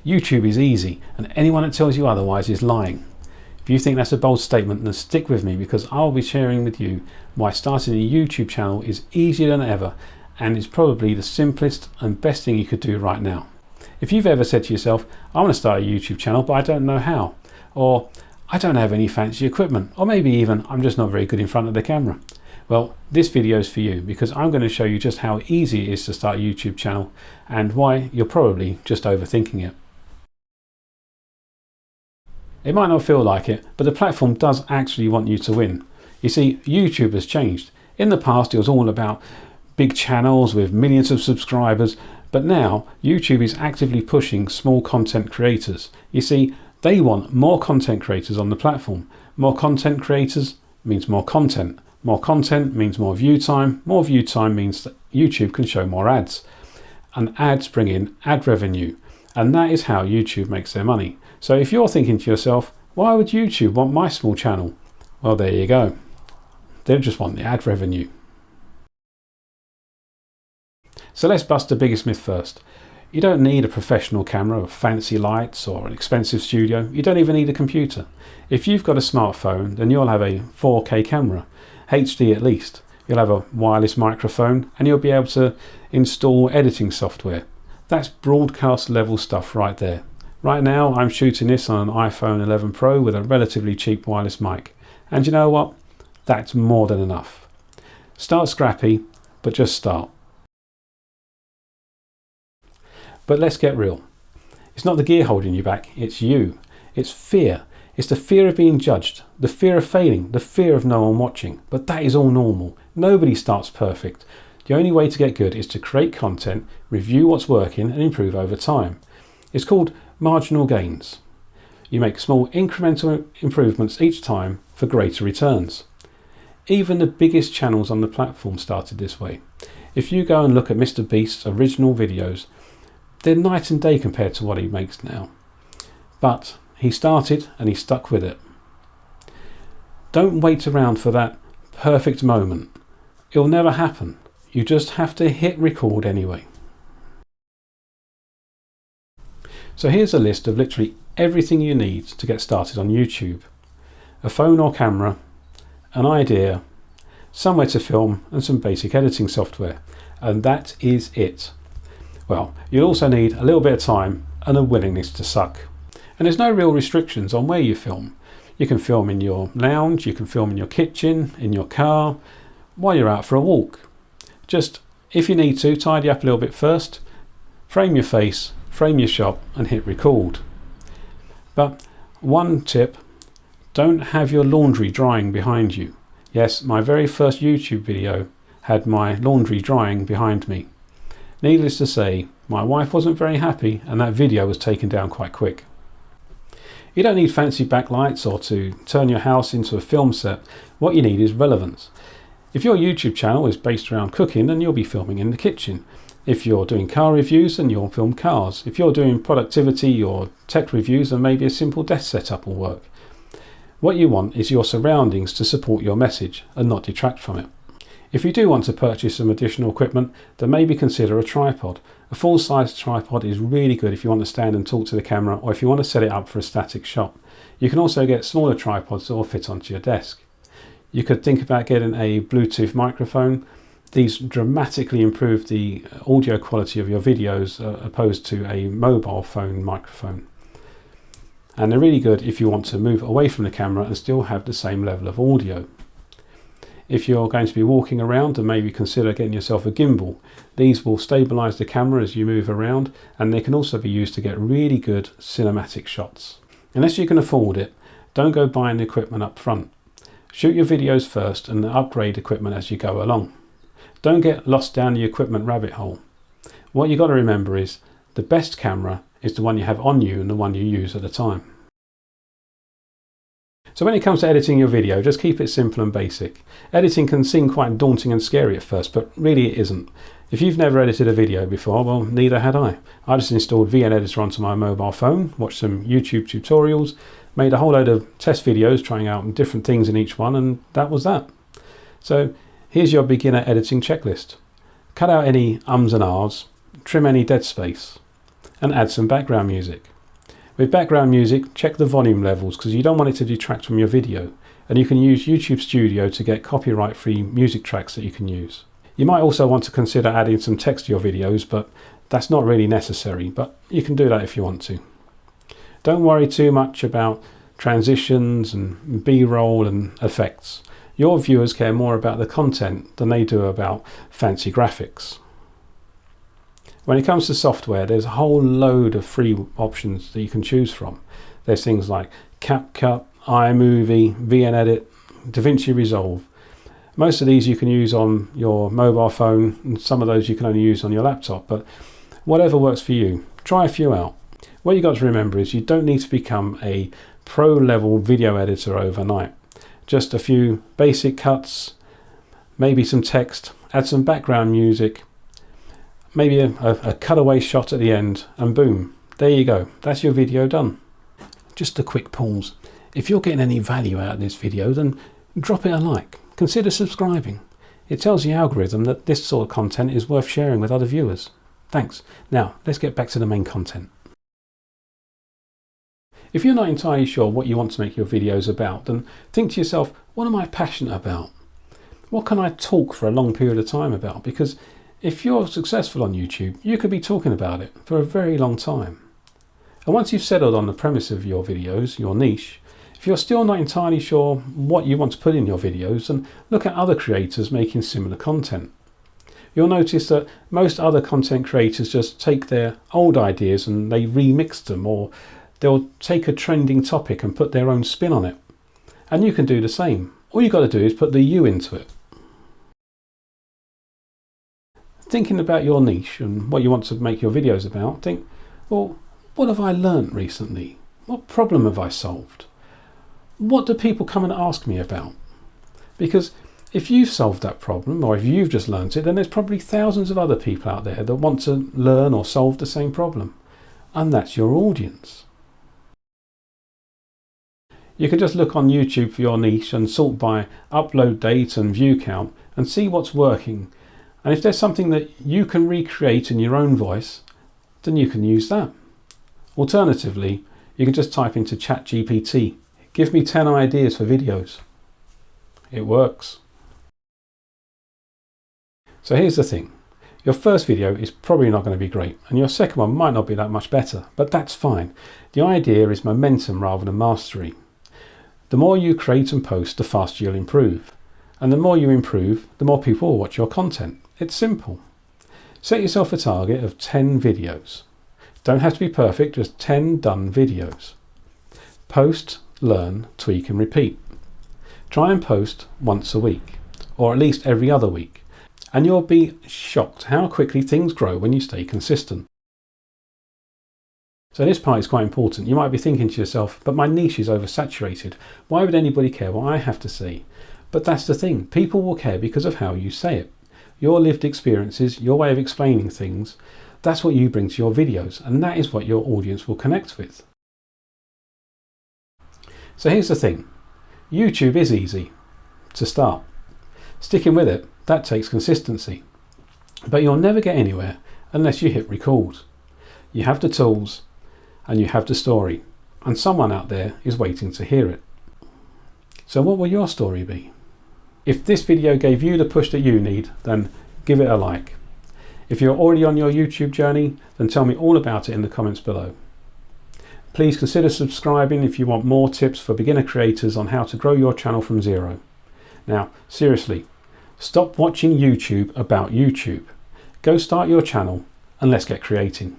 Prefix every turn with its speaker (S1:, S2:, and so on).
S1: YouTube is easy, and anyone that tells you otherwise is lying. If you think that's a bold statement, then stick with me, because I'll be sharing with you why starting a YouTube channel is easier than ever, and is probably the simplest and best thing you could do right now. If you've ever said to yourself, I want to start a YouTube channel but I don't know how, or I don't have any fancy equipment, or maybe even I'm just not very good in front of the camera, well, this video is for you, because I'm going to show you just how easy it is to start a YouTube channel and why you're probably just overthinking it. It might not feel like it, but the platform does actually want you to win. You see, YouTube has changed. In the past, it was all about big channels with millions of subscribers, but now YouTube is actively pushing small content creators. You see, they want more content creators on the platform. More content creators means more content. More content means more view time. More view time means that YouTube can show more ads. And ads bring in ad revenue. And that is how YouTube makes their money. So if you're thinking to yourself, why would YouTube want my small channel? Well, there you go. They just want the ad revenue. So let's bust the biggest myth first. You don't need a professional camera with fancy lights or an expensive studio. You don't even need a computer. If you've got a smartphone, then you'll have a 4K camera, HD at least. You'll have a wireless microphone, and you'll be able to install editing software. That's broadcast level stuff right there. Right now I'm shooting this on an iPhone 11 Pro with a relatively cheap wireless mic. And you know what? That's more than enough. Start scrappy, but just start. But let's get real. It's not the gear holding you back, it's you. It's fear. It's the fear of being judged, the fear of failing, the fear of no one watching. But that is all normal. Nobody starts perfect. The only way to get good is to create content, review what's working, and improve over time. It's called marginal gains. You make small incremental improvements each time for greater returns. Even the biggest channels on the platform started this way. If you go and look at Mr. Beast's original videos, they're night and day compared to what he makes now. But he started and he stuck with it. Don't wait around for that perfect moment. It'll never happen. You just have to hit record anyway. So here's a list of literally everything you need to get started on YouTube. A phone or camera, an idea, somewhere to film, and some basic editing software. And that is it. Well, you'll also need a little bit of time and a willingness to suck. And there's no real restrictions on where you film. You can film in your lounge, you can film in your kitchen, in your car, while you're out for a walk. Just, if you need to, tidy up a little bit first, frame your face, frame your shot, and hit record. But one tip, don't have your laundry drying behind you. Yes, my very first YouTube video had my laundry drying behind me. Needless to say, my wife wasn't very happy, and that video was taken down quite quick. You don't need fancy backlights or to turn your house into a film set. What you need is relevance. If your YouTube channel is based around cooking, then you'll be filming in the kitchen. If you're doing car reviews, then you'll film cars. If you're doing productivity or tech reviews, then maybe a simple desk setup will work. What you want is your surroundings to support your message and not detract from it. If you do want to purchase some additional equipment, then maybe consider a tripod. A full-size tripod is really good if you want to stand and talk to the camera, or if you want to set it up for a static shot. You can also get smaller tripods that will fit onto your desk. You could think about getting a Bluetooth microphone. These dramatically improve the audio quality of your videos opposed to a mobile phone microphone. And they're really good if you want to move away from the camera and still have the same level of audio. If you're going to be walking around, then maybe consider getting yourself a gimbal. These will stabilize the camera as you move around, and they can also be used to get really good cinematic shots. Unless you can afford it, don't go buying the equipment up front. Shoot your videos first and upgrade equipment as you go along. Don't get lost down the equipment rabbit hole. What you've got to remember is the best camera is the one you have on you and the one you use at the time. So when it comes to editing your video, just keep it simple and basic. Editing can seem quite daunting and scary at first, but really it isn't. If you've never edited a video before, well, neither had I. I just installed VN Editor onto my mobile phone, watched some YouTube tutorials, made a whole load of test videos trying out different things in each one, and that was that. So here's your beginner editing checklist. Cut out any ums and ahs, trim any dead space, and add some background music. With background music, check the volume levels because you don't want it to detract from your video, and you can use YouTube Studio to get copyright-free music tracks that you can use. You might also want to consider adding some text to your videos, but that's not really necessary, but you can do that if you want to. Don't worry too much about transitions and B-roll and effects. Your viewers care more about the content than they do about fancy graphics. When it comes to software, there's a whole load of free options that you can choose from. There's things like CapCut, iMovie, VNEdit, DaVinci Resolve. Most of these you can use on your mobile phone, and some of those you can only use on your laptop, but whatever works for you, try a few out. What you've got to remember is you don't need to become a pro-level video editor overnight. Just a few basic cuts, maybe some text, add some background music, maybe a cutaway shot at the end, and boom, there you go. That's your video done. Just a quick pause. If you're getting any value out of this video, then drop it a like. Consider subscribing. It tells the algorithm that this sort of content is worth sharing with other viewers. Thanks. Now, let's get back to the main content. If you're not entirely sure what you want to make your videos about, then think to yourself, what am I passionate about? What can I talk for a long period of time about? Because if you're successful on YouTube, you could be talking about it for a very long time. And once you've settled on the premise of your videos, your niche, if you're still not entirely sure what you want to put in your videos, then look at other creators making similar content. You'll notice that most other content creators just take their old ideas and they remix them, or they'll take a trending topic and put their own spin on it. And you can do the same. All you've got to do is put the you into it. Thinking about your niche and what you want to make your videos about, think, well, what have I learnt recently? What problem have I solved? What do people come and ask me about? Because if you've solved that problem, or if you've just learnt it, then there's probably thousands of other people out there that want to learn or solve the same problem. And that's your audience. You can just look on YouTube for your niche and sort by upload date and view count and see what's working. And if there's something that you can recreate in your own voice, then you can use that. Alternatively, you can just type into ChatGPT, give me 10 ideas for videos. It works. So here's the thing. Your first video is probably not going to be great, and your second one might not be that much better, but that's fine. The idea is momentum rather than mastery. The more you create and post, the faster you'll improve. And the more you improve, the more people will watch your content. It's simple. Set yourself a target of 10 videos. Don't have to be perfect, just 10 done videos. Post, learn, tweak and repeat. Try and post once a week, or at least every other week. And you'll be shocked how quickly things grow when you stay consistent. So this part is quite important. You might be thinking to yourself, but my niche is oversaturated. Why would anybody care what I have to say? But that's the thing. People will care because of how you say it. Your lived experiences, your way of explaining things, that's what you bring to your videos, and that is what your audience will connect with. So here's the thing. YouTube is easy to start. Sticking with it, that takes consistency. But you'll never get anywhere unless you hit record. You have the tools and you have the story, and someone out there is waiting to hear it. So what will your story be? If this video gave you the push that you need, then give it a like. If you're already on your YouTube journey, then tell me all about it in the comments below. Please consider subscribing if you want more tips for beginner creators on how to grow your channel from zero. Now, seriously, stop watching YouTube about YouTube. Go start your channel and let's get creating.